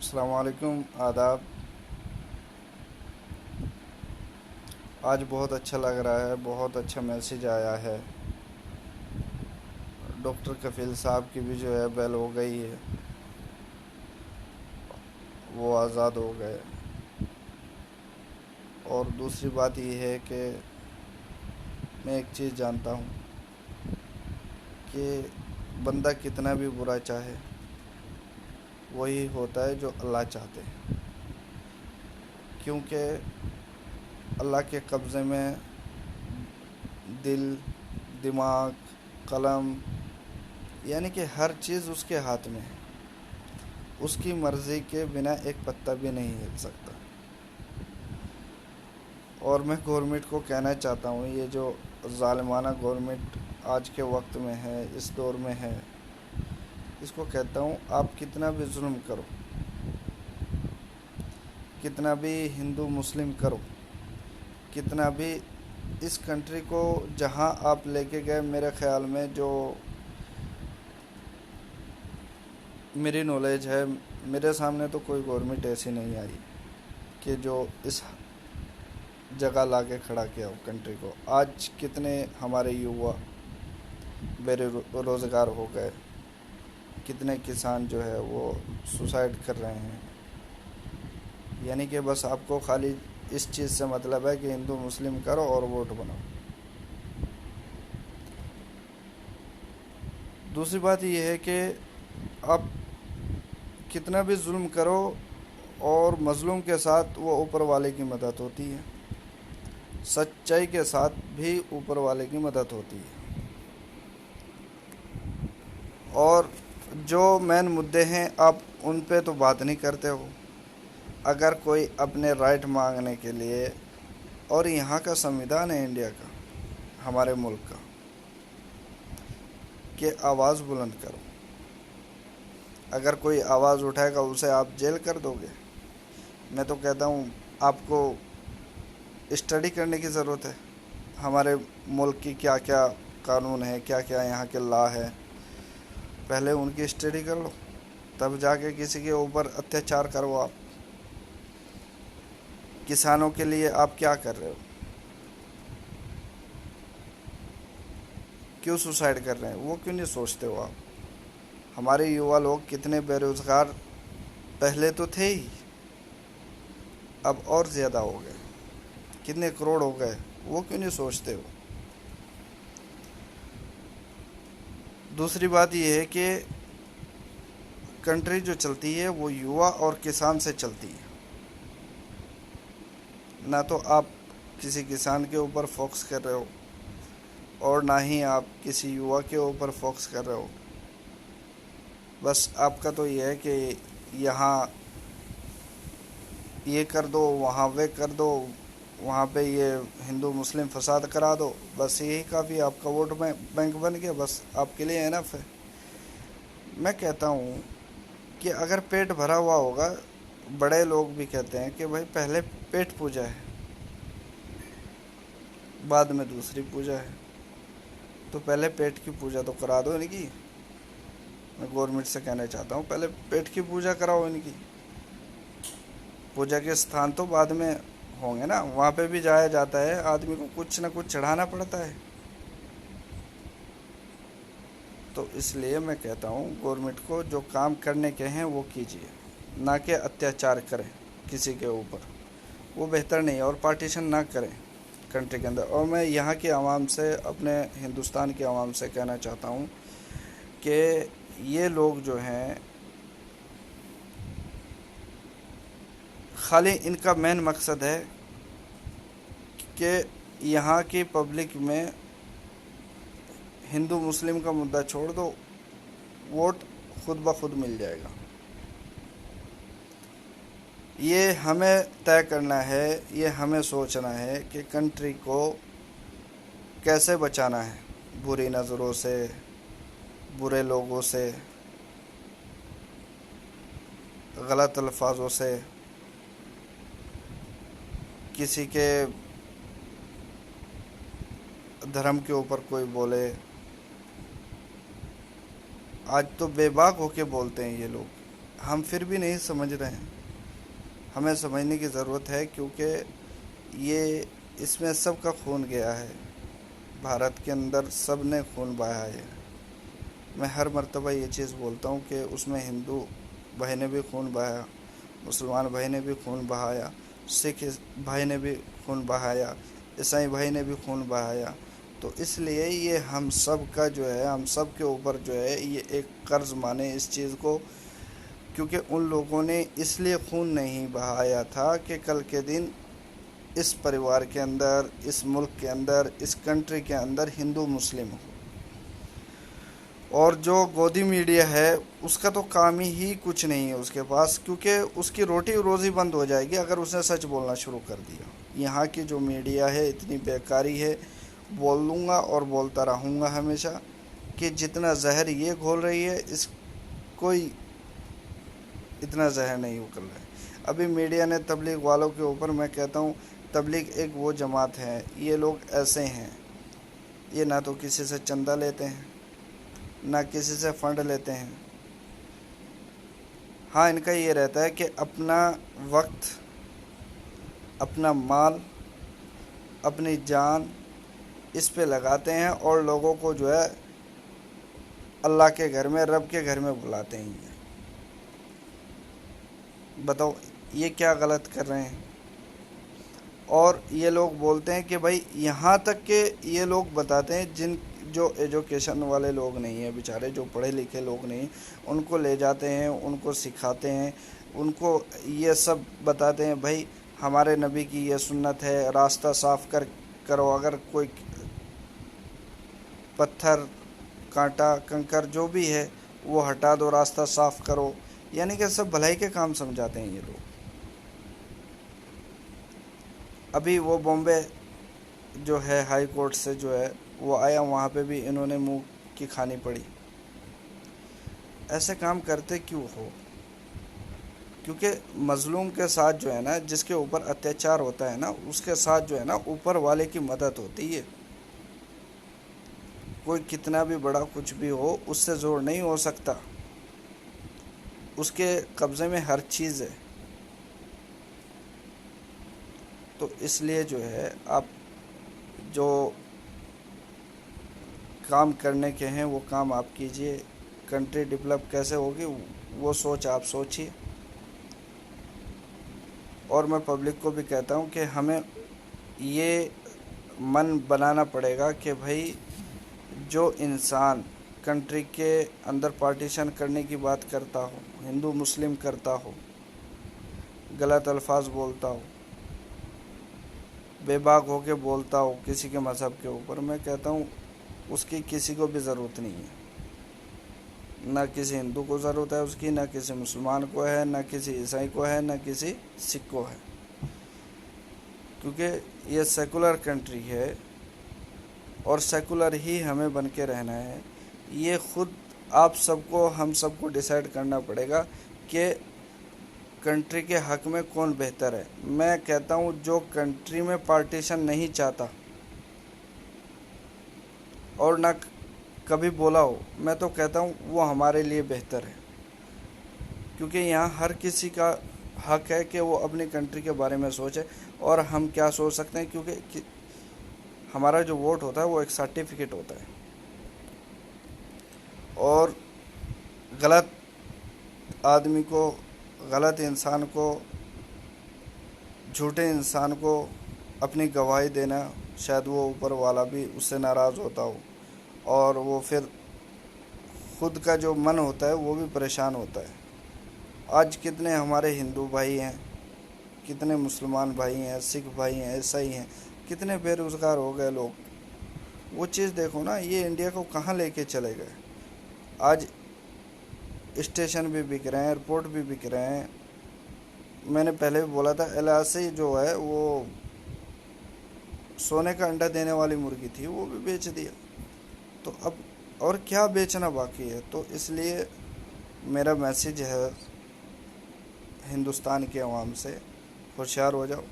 السلام علیکم، آداب۔ آج بہت اچھا لگ رہا ہے، بہت اچھا میسیج آیا ہے۔ ڈاکٹر کفیل صاحب کی بھی جو ہے بیل ہو گئی ہے، وہ آزاد ہو گئے۔ اور دوسری بات یہ ہے کہ میں ایک چیز جانتا ہوں کہ بندہ کتنا بھی برا چاہے، وہی ہوتا ہے جو اللہ چاہتے ہیں، کیونکہ اللہ کے قبضے میں دل، دماغ، قلم، یعنی کہ ہر چیز اس کے ہاتھ میں ہے۔ اس کی مرضی کے بنا ایک پتا بھی نہیں ہل سکتا۔ اور میں گورنمنٹ کو کہنا چاہتا ہوں، یہ جو ظالمانہ گورنمنٹ آج کے وقت میں ہے، اس دور میں ہے، اس کو کہتا ہوں آپ کتنا بھی ظلم کرو، کتنا بھی ہندو مسلم کرو، کتنا بھی اس کنٹری کو جہاں آپ لے کے گئے، میرے خیال میں جو میری نالج ہے، میرے سامنے تو کوئی گورنمنٹ ایسی نہیں آئی کہ جو اس جگہ لا کے کھڑا کیا ہو کنٹری کو۔ آج کتنے ہمارے یووا بے روزگار ہو گئے، کتنے کسان جو ہے وہ سوسائڈ کر رہے ہیں۔ یعنی کہ بس آپ کو خالی اس چیز سے مطلب ہے کہ ہندو مسلم کرو اور ووٹ بناؤ۔ دوسری بات یہ ہے کہ آپ کتنا بھی ظلم کرو اور مظلوم کے ساتھ وہ اوپر والے کی مدد ہوتی ہے، سچائی کے ساتھ بھی اوپر والے کی مدد ہوتی ہے۔ اور جو مین مدعے ہیں آپ ان پہ تو بات نہیں کرتے ہو۔ اگر کوئی اپنے رائٹ مانگنے کے لیے، اور یہاں کا سمویدھان ہے انڈیا کا، ہمارے ملک کا، کہ آواز بلند کرو، اگر کوئی آواز اٹھائے گا اسے آپ جیل کر دو گے۔ میں تو کہتا ہوں آپ کو اسٹڈی کرنے کی ضرورت ہے، ہمارے ملک کی کیا کیا قانون ہے، کیا کیا یہاں کے لا ہے، پہلے ان کی اسٹڈی کر لو، تب جا کے کسی کے اوپر اتیاچار کرو۔ آپ کسانوں کے لیے آپ کیا کر رہے ہو؟ کیوں سوسائڈ کر رہے ہیں؟ وہ کیوں نہیں سوچتے ہو آپ؟ ہمارے یووا لوگ کتنے بے روزگار پہلے تو تھے ہی، اب اور زیادہ ہو گئے، کتنے کروڑ ہو گئے، وہ کیوں نہیں سوچتے ہو؟ دوسری بات یہ ہے کہ کنٹری جو چلتی ہے وہ یووا اور کسان سے چلتی ہے، نہ تو آپ کسی کسان کے اوپر فوکس کر رہے ہو اور نہ ہی آپ کسی یووا کے اوپر فوکس کر رہے ہو۔ بس آپ کا تو یہ ہے کہ یہاں یہ کر دو، وہاں وہ کر دو، وہاں پہ یہ ہندو مسلم فساد کرا دو، بس یہی کافی، آپ کا ووٹ بینک بن گیا، بس آپ کے لیے انف ہے۔ میں کہتا ہوں کہ اگر پیٹ بھرا ہوا ہوگا، بڑے لوگ بھی کہتے ہیں کہ بھائی پہلے پیٹ پوجا ہے، بعد میں دوسری پوجا ہے، تو پہلے پیٹ کی پوجا تو کرا دو ان کی۔ میں گورنمنٹ سے کہنا چاہتا ہوں پہلے پیٹ کی پوجا کراؤ ان کی۔ پوجا کے استھان تو بعد میں ہوں گے نا، وہاں پہ بھی جایا جاتا ہے، آدمی کو کچھ نہ کچھ چڑھانا پڑتا ہے۔ تو اس لیے میں کہتا ہوں گورنمنٹ کو جو کام کرنے کے ہیں وہ کیجیے، نہ کہ اتیاچار کریں کسی کے اوپر، وہ بہتر نہیں ہے، اور پارٹیشن نہ کریں کنٹری کے اندر۔ اور میں یہاں کی عوام سے، اپنے ہندوستان کی عوام سے کہنا چاہتا ہوں کہ یہ لوگ جو ہیں، خالی ان کا مین مقصد ہے کہ یہاں کی پبلک میں ہندو مسلم کا مدعا چھوڑ دو، ووٹ خود بخود مل جائے گا۔ یہ ہمیں طے کرنا ہے، یہ ہمیں سوچنا ہے کہ کنٹری کو کیسے بچانا ہے بری نظروں سے، برے لوگوں سے، غلط الفاظوں سے، کسی کے دھرم کے اوپر کوئی بولے۔ آج تو بے باک ہو کے بولتے ہیں یہ لوگ، ہم پھر بھی نہیں سمجھ رہے ہیں. ہمیں سمجھنے کی ضرورت ہے کیونکہ یہ اس میں سب کا خون گیا ہے. بھارت کے اندر سب نے خون بہایا ہے. میں ہر مرتبہ یہ چیز بولتا ہوں کہ اس میں ہندو بھائی نے بھی خون بہایا, مسلمان بھائی نے بھی خون بہایا, سکھ بھائی نے بھی خون بہایا, عیسائی بھائی نے بھی خون بہایا. تو اس لیے یہ ہم سب کا جو ہے, ہم سب کے اوپر جو ہے یہ ایک قرض مانے اس چیز کو, کیونکہ ان لوگوں نے اس لیے خون نہیں بہایا تھا کہ کل کے دن اس پریوار کے اندر, اس ملک کے اندر, اس کنٹری کے اندر ہندو مسلم ہو. اور جو گودی میڈیا ہے اس کا تو کام ہی کچھ نہیں ہے اس کے پاس, کیونکہ اس کی روٹی روزی بند ہو جائے گی اگر اس نے سچ بولنا شروع کر دیا. یہاں کی جو میڈیا ہے اتنی بیکاری ہے, بول لوں گا اور بولتا رہوں گا ہمیشہ, کہ جتنا زہر یہ گھول رہی ہے اس کوئی اتنا زہر نہیں اگل رہا ہے. ابھی میڈیا نے تبلیغ والوں کے اوپر, میں کہتا ہوں تبلیغ ایک وہ جماعت ہے, یہ لوگ ایسے ہیں, یہ نہ تو کسی سے چندہ لیتے ہیں نہ کسی سے فنڈ لیتے ہیں. ہاں ان کا یہ رہتا ہے کہ اپنا وقت, اپنا مال, اپنی جان اس پہ لگاتے ہیں اور لوگوں کو جو ہے اللہ کے گھر میں, رب کے گھر میں بلاتے ہیں. بتاؤ یہ کیا غلط کر رہے ہیں. اور یہ لوگ بولتے ہیں کہ بھائی, یہاں تک کہ یہ لوگ بتاتے ہیں جن جو ایجوکیشن والے لوگ نہیں ہیں بیچارے, جو پڑھے لکھے لوگ نہیں, ان کو لے جاتے ہیں, ان کو سکھاتے ہیں, ان کو یہ سب بتاتے ہیں بھائی ہمارے نبی کی یہ سنت ہے, راستہ صاف کرو, اگر کوئی پتھر کانٹا کنکر جو بھی ہے وہ ہٹا دو, راستہ صاف کرو. یعنی کہ سب بھلائی کے کام سمجھاتے ہیں یہ لوگ. ابھی وہ بامبے جو ہے ہائی کورٹ سے جو ہے وہ آیا, وہاں پہ بھی انہوں نے منہ کی کھانی پڑی. ایسے کام کرتے کیوں ہو؟ کیونکہ مظلوم کے ساتھ جو ہے نا, جس کے اوپر اتیاچار ہوتا ہے نا, اس کے ساتھ جو ہے نا اوپر والے کی مدد ہوتی ہے. کوئی کتنا بھی بڑا کچھ بھی ہو اس سے زور نہیں ہو سکتا, اس کے قبضے میں ہر چیز ہے. تو اس لیے جو ہے آپ جو کام کرنے کے ہیں وہ کام آپ کیجئے. کنٹری ڈیولپ کیسے ہوگی وہ سوچ آپ سوچیے. اور میں پبلک کو بھی کہتا ہوں کہ ہمیں یہ من بنانا پڑے گا کہ بھائی جو انسان کنٹری کے اندر پارٹیشن کرنے کی بات کرتا ہو, ہندو مسلم کرتا ہو, غلط الفاظ بولتا ہو, بے باک ہو کے بولتا ہو کسی کے مذہب کے اوپر, میں کہتا ہوں اس کی کسی کو بھی ضرورت نہیں ہے. نہ کسی ہندو کو ضرورت ہے اس کی, نہ کسی مسلمان کو ہے, نہ کسی عیسائی کو ہے, نہ کسی سکھ کو ہے. کیونکہ یہ سیکولر کنٹری ہے اور سیکولر ہی ہمیں بن کے رہنا ہے. یہ خود آپ سب کو, ہم سب کو ڈیسائیڈ کرنا پڑے گا کہ کنٹری کے حق میں کون بہتر ہے. میں کہتا ہوں جو کنٹری میں پارٹیشن نہیں چاہتا اور نہ کبھی بولا ہو, میں تو کہتا ہوں وہ ہمارے لیے بہتر ہے. کیونکہ یہاں ہر کسی کا حق ہے کہ وہ اپنی کنٹری کے بارے میں سوچے, اور ہم کیا سوچ سکتے ہیں کیونکہ ہمارا جو ووٹ ہوتا ہے وہ ایک سرٹیفکیٹ ہوتا ہے. اور غلط آدمی کو, غلط انسان کو, جھوٹے انسان کو اپنی گواہی دینا, شاید وہ اوپر والا بھی اس سے ناراض ہوتا ہو, اور وہ پھر خود کا جو من ہوتا ہے وہ بھی پریشان ہوتا ہے. آج کتنے ہمارے ہندو بھائی ہیں, کتنے مسلمان بھائی ہیں, سکھ بھائی ہیں, عیسائی ہیں, کتنے بے روزگار ہو گئے لوگ. وہ چیز دیکھو نا, یہ انڈیا کو کہاں لے کے چلے گئے. آج اسٹیشن بھی بک رہے ہیں, ایئرپورٹ بھی بک رہے ہیں. میں نے پہلے بھی بولا تھا, LIC جو ہے وہ سونے کا انڈا دینے والی مرغی تھی, وہ بھی بیچ دیا. تو اب اور کیا بیچنا باقی ہے. تو اس لیے میرا میسیج ہے ہندوستان کے عوام سے, ہوشیار ہو جاؤ,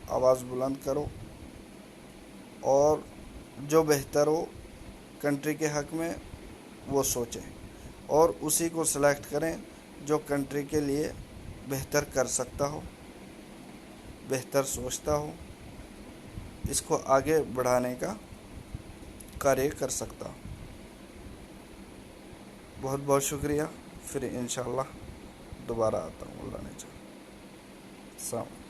آواز بلند کرو, اور جو بہتر ہو کنٹری کے حق میں وہ سوچیں اور اسی کو سلیکٹ کریں. جو کنٹری کے لیے بہتر کر سکتا ہو، بہتر سوچتا ہو، اس کو آگے بڑھانے کا کاریہ کر سکتا ہو۔ بہت بہت شکریہ، پھر انشاءاللہ دوبارہ آتا ہوں، اللہ نے چاہا۔ السلام علیکم۔